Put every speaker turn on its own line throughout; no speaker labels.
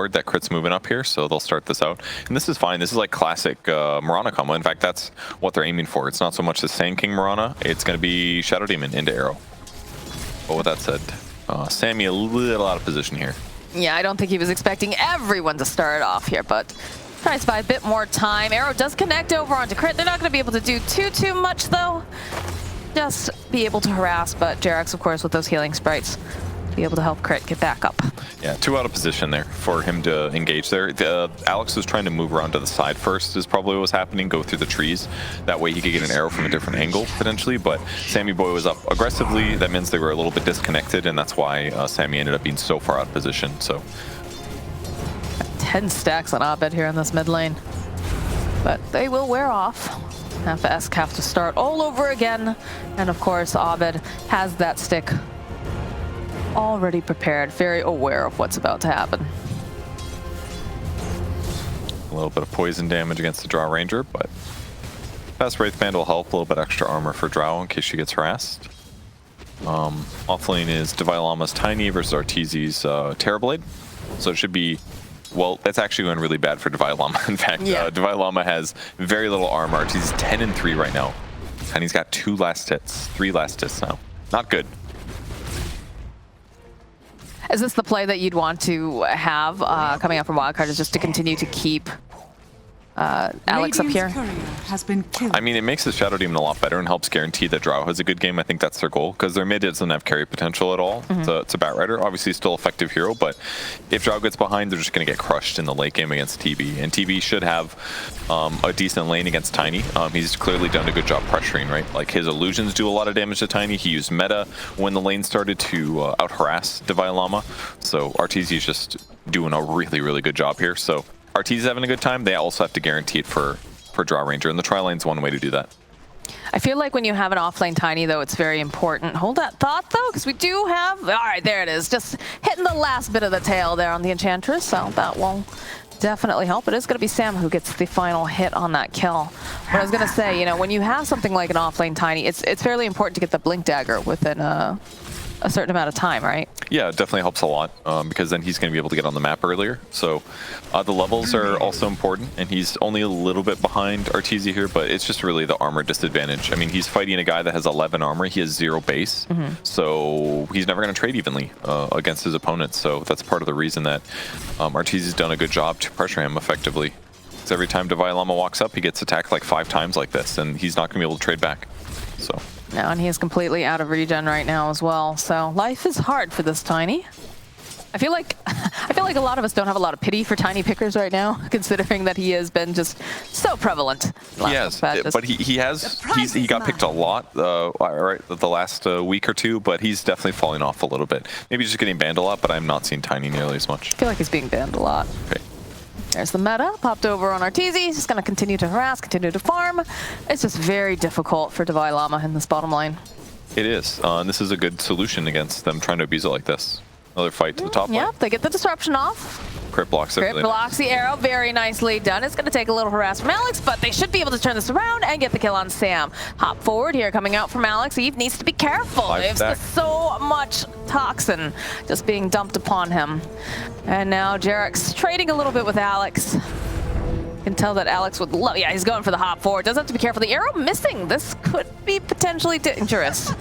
ward that crit's moving up here, so they'll start this out. And this is fine. This is like classic Mirana combo. In fact, that's what they're aiming for. It's not so much the Sand King Mirana. It's going to be Shadow Demon into arrow. But with that said, Sammy a little out of position here.
Yeah, I don't think he was expecting everyone to start off here, but tries to buy a bit more time. Arrow does connect over onto crit. They're not going to be able to do too much, though. Just be able to harass, but Jerax, of course, with those healing sprites, be able to help crit get back up.
Yeah, 2 out of position there for him to engage there. Alex was trying to move around to the side first is probably what was happening, go through the trees. That way he could get an arrow from a different angle, potentially, but Sammy Boy was up aggressively. That means they were a little bit disconnected, and that's why Sammy ended up being so far out of position. So
10 stacks on Abed here in this mid lane, but they will wear off. FS have to start all over again, and of course Abed has that stick already prepared, very aware of what's about to happen.
A little bit of poison damage against the Drow Ranger, but Fast Wraith Band will help. A little bit extra armor for Drow in case she gets harassed. Offlane is Devilama's Tiny versus Arteezy's Terrorblade. So it should be, well, that's actually going really bad for Devilama. In fact, Devilama has very little armor. Arteezy's 10 and 3 right now. And he's got 2 last hits, 3 last hits now. Not good.
Is this the play that you'd want to have coming out from Wildcard, is just to continue to keep Alex up here?
Has been killed.
I mean, it makes the Shadow Demon a lot better and helps guarantee that Drow has a good game. I think that's their goal, because their mid doesn't have carry potential at all. It's a Batrider, obviously still effective hero, but if Drow gets behind, they're just going to get crushed in the late game against TB. And TB should have a decent lane against Tiny. He's clearly done a good job pressuring, right? Like, his illusions do a lot of damage to Tiny. He used meta when the lane started to out-harass Devilama. So Arteezy is just doing a really good job here. So Arteezy's having a good time. They also have to guarantee it for Drow Ranger, and the tri-lane's one way to do that.
I feel like when you have an offlane Tiny, though, it's very important. Hold that thought, though, because we do have... All right, there it is. Just hitting the last bit of the tail there on the Enchantress, so that will definitely help. It is going to be Sam who gets the final hit on that kill. But I was going to say, you know, when you have something like an offlane Tiny, it's fairly important to get the Blink Dagger within a certain amount of time, right?
Yeah, it definitely helps a lot, because then he's going to be able to get on the map earlier. So the levels are also important, and he's only a little bit behind Arteezy here, but it's just really the armor disadvantage. I mean, he's fighting a guy that has 11 armor. He has 0 base, so he's never going to trade evenly against his opponents. So that's part of the reason that Arteezy's done a good job to pressure him effectively. Because every time Devilama walks up, he gets attacked like 5 times like this, and he's not going to be able to trade back. So.
No, and he is completely out of regen right now as well. So life is hard for this Tiny. I feel like a lot of us don't have a lot of pity for Tiny pickers right now, considering that he has been just so prevalent.
Yes, but he got picked a lot the last week or two, but he's definitely falling off a little bit. Maybe just getting banned a lot, but I'm not seeing Tiny nearly as much.
I feel like he's being banned a lot.
Okay.
There's the meta, popped over on Arteezy. He's just going to continue to harass, continue to farm. It's just very difficult for Devilama in this bottom lane.
It is, and this is a good solution against them trying to abuse it like this. Another fight to the top lane.
Yeah, they get the disruption off.
Crit blocks it.
Crit blocks the arrow, very nicely done. It's going to take a little harass from Alex, but they should be able to turn this around and get the kill on Sam. Hop forward here, coming out from Alex. Eve needs to be careful. There's so much toxin just being dumped upon him. And now Jerax trading a little bit with Alex. You can tell that Alex would love, yeah, he's going for the hop forward. Does have to be careful. The arrow missing. This could be potentially dangerous.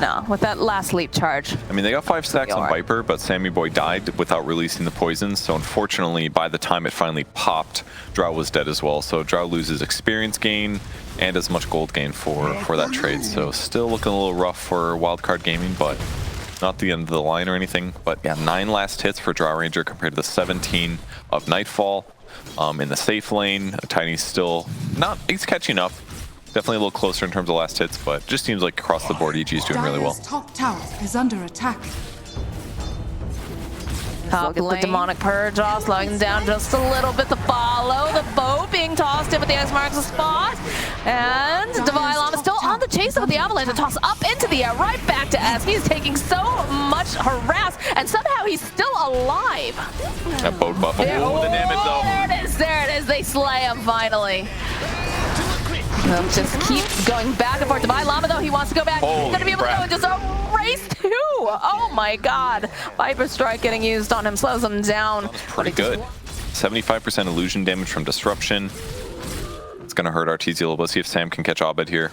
No, with that last leap charge.
I mean, they got 5 stacks on Viper, but Sammy Boy died without releasing the poison. So unfortunately, by the time it finally popped, Drow was dead as well. So Drow loses experience gain and as much gold gain for that trade. So still looking a little rough for Wildcard Gaming, but not the end of the line or anything. But yeah, 9 last hits for Drow Ranger compared to the 17 of Nightfall. In the safe lane, Tiny's still not, he's catching up. Definitely a little closer in terms of last hits, but just seems like across the board, EG's doing really well.
Top tower is under attack.
Top lane. The demonic purge off, slowing them down just a little bit. The follow, the bow being tossed in with the X marks the spot. And Devilama still on the chase with the avalanche. The toss up into the air, right back to S. He's taking so much harass, and somehow he's still alive.
That boat buff. Oh, the damage though.
There it is. They slay him finally. They'll just keep going back and forth. Devilama though, he wants to go back. He's gonna be able to go and just twice too. Oh my god. Viper Strike getting used on him, slows him down.
Pretty good. 75% illusion damage from disruption. It's gonna hurt Arteezy a little bit. See if Sam can catch Abed here.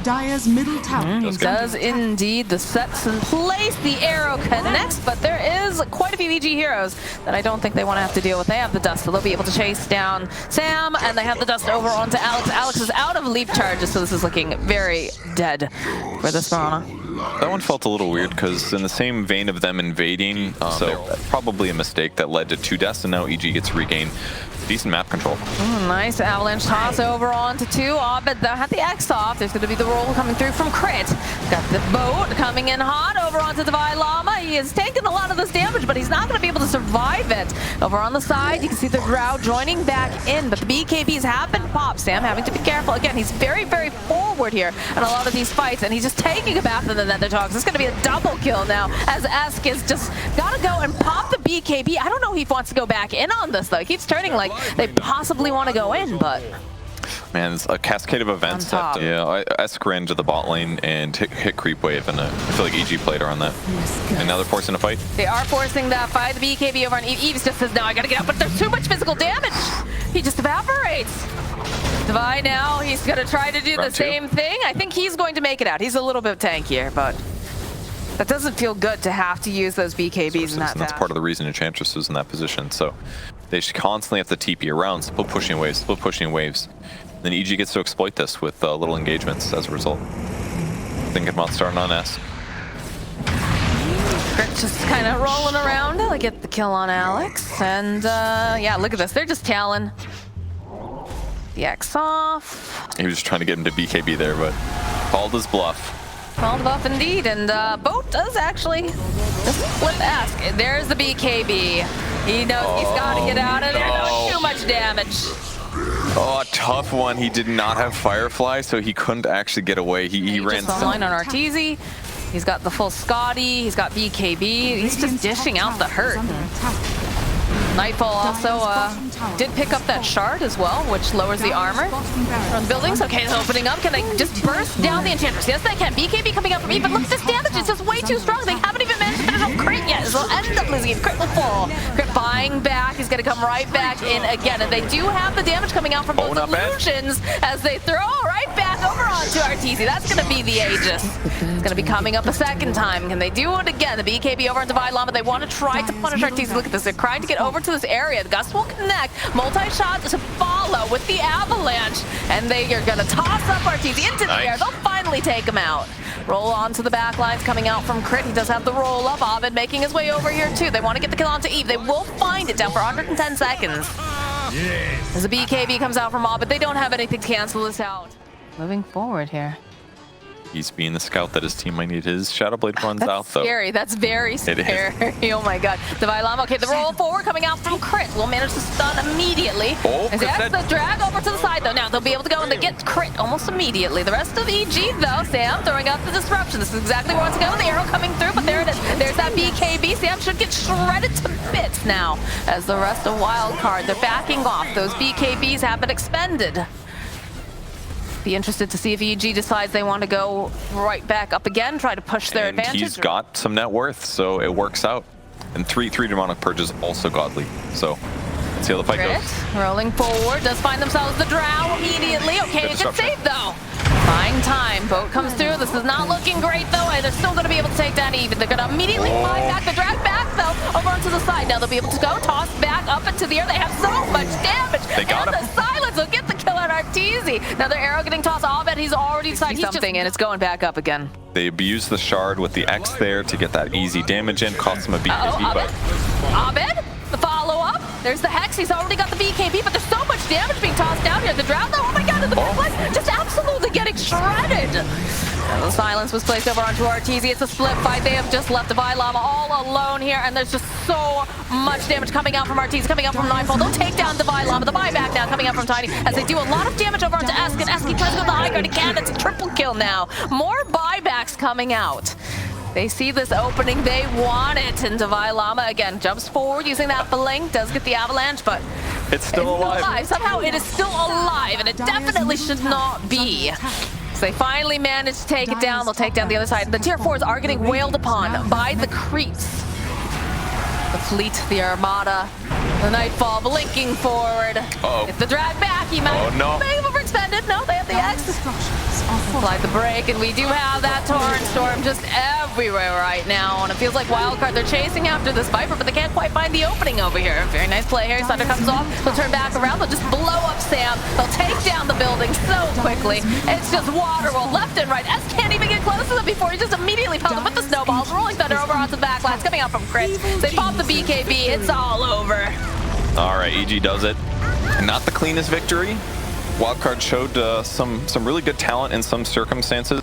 Dire's middle tower
He does indeed. The set's in place. The arrow connects, but there is quite a few EG heroes that I don't think they want to have to deal with. They have the dust, so they'll be able to chase down Sam, and they have the dust over onto Alex. Alex is out of leap charges, so this is looking very dead for this Mirana.
That one felt a little weird because in the same vein of them invading, so probably a mistake that led to 2 deaths, and now EG gets to regain decent map control.
Nice avalanche toss over onto 2. Abed had the X off. There's going to be the roll coming through from Crit. Got the boat coming in hot over onto Divine Llama. He is taking a lot of this damage, but he's not going to be able to survive it. Over on the side, you can see the Drow joining back in, but the BKBs have been popped. Sam having to be careful. Again, he's very, very forward here in a lot of these fights, and he's just taking a bath in the Nether Talks. It's going to be a double kill now, as Esk is just got to go and pop the BKB. I don't know if he wants to go back in on this, though. He keeps turning like they possibly want to go in, but...
Man, it's a cascade of events that, Esk ran to the bot lane and hit creep wave, and I feel like EG played her on that. And now they're forcing a fight.
They are forcing that fight. The BKB over on Eve. Eve just says, no, I gotta get out, but there's too much physical damage. He just evaporates. Divine now, he's gonna try to do the same thing. I think he's going to make it out. He's a little bit tankier, but that doesn't feel good to have to use those BKBs in that
and that's part of the reason Enchantress is in that position. So they should constantly have to TP around, split pushing waves. Then EG gets to exploit this with little engagements as a result. Thinking about starting on S.
Crit's just kind of rolling around. They'll get the kill on Alex. And yeah, look at this. They're just talon. The X off.
He was just trying to get him to BKB there, but called his bluff.
Called buff indeed, and Boat does actually just flip Ask. There's the BKB. He knows he's got to get out of there. No, too much damage.
Oh, a tough one. He did not have Firefly, so he couldn't actually get away. He ran
just online on Arteezy. He's got the full Scotty. He's got BKB. He's just dishing out the hurt. Nightfall also did pick up that shard as well, which lowers the armor from buildings. Okay, it's opening up. Can they just burst down the Enchantress? Yes, they can. BKB coming up from Eve, but look at this damage. It's just way too strong. They haven't even managed to finish off Crit yet, so they'll end up losing it. Crit will fall. Crit buying back. He's going to come right back in again, and they do have the damage coming out from those illusions as they throw right back over onto Arteezy. That's going to be the Aegis. It's going to be coming up a second time. Can they do it again? The BKB over on Divine Llama. They want to try to punish Arteezy. Look at this. They're trying to get over to this area. The Gust will connect. Multi-shots to follow with the avalanche. And they are going to toss up Arteezy into the air. They'll finally take him out. Roll onto the back lines coming out from Crit. He does have the roll up. Abed making his way over here too. They want to get the kill onto Eve. They will find it down for 110 seconds. As a BKB comes out from Abed, they don't have anything to cancel this out. Moving forward here.
He's being the scout that his team might need. His Shadowblade runs out, though.
Scary. That's very scary. Oh my god. Divine Llama. Okay, the roll forward coming out from Crit. Will manage to stun immediately. That's the drag over to the side, though. Now they'll be able to go and they get Crit almost immediately. The rest of EG, though, Sam throwing out the disruption. This is exactly where it's going. The arrow coming through, but there it is. There's that BKB. Sam should get shredded to bits now as the rest of WILDCARD. They're backing off. Those BKBs have been expended. Be interested to see if EG decides they want to go right back up again, try to push their advantage.
He's got some net worth, so it works out. And three demonic purges also godly. So let's see how the fight goes.
Rolling forward, does find themselves the drow immediately. Okay, good save though. Buying time. Boat comes through. This is not looking great though, and they're still going to be able to take that even. They're going to immediately buy back the drag back though over onto the side. Now they'll be able to go toss back up into the air. They have so much damage.
They got him.
The silence will get the kill on Arteezy. Now their arrow getting tossed. Abed, he's already decided something, and it's going back up again.
They abuse the shard with the X there to get that easy damage in. Costs them a BKB, but
Abed, the follow-up. There's the Hex. He's already got the BKB, but there's so much damage being tossed down here. The Drow, though, oh my god, the backline just absolutely getting shredded. And the silence was placed over onto Arteezy. It's a split fight. They have just left Divine Llama all alone here, and there's just so much damage coming out from Arteezy, coming out from Nightfall. They'll take down Divine Llama. The buyback now coming out from Tiny as they do a lot of damage over onto Esk, and Esk tries to go to the high ground. He can. It's a triple kill now. More buybacks coming out. They see this opening, they want it, and Divine Llama again jumps forward using that blink, does get the avalanche, but
it's still alive.
Somehow it is still alive, and it definitely should not be. So they finally managed to take it down. They'll take down the other side. The tier 4s are getting wailed upon by the creeps. The fleet, the armada, the nightfall blinking forward. It's the drag back. He might be overextended. No, they have the X. Applied the break, and we do have that torrent storm just everywhere right now. And it feels like Wildcard, they're chasing after this Viper, but they can't quite find the opening over here. Very nice play here. Sunder comes off. They'll turn back around. They'll just blow up Sam. They'll take down the building so quickly. It's just water roll left and right. S can't even get close to them before he just immediately pelted with the snowballs. Rolling Thunder over onto the backlines, coming out from crits. They pop the BKB. It's all over.
All right, EG does it. Not the cleanest victory. Wildcard showed some really good talent in some circumstances.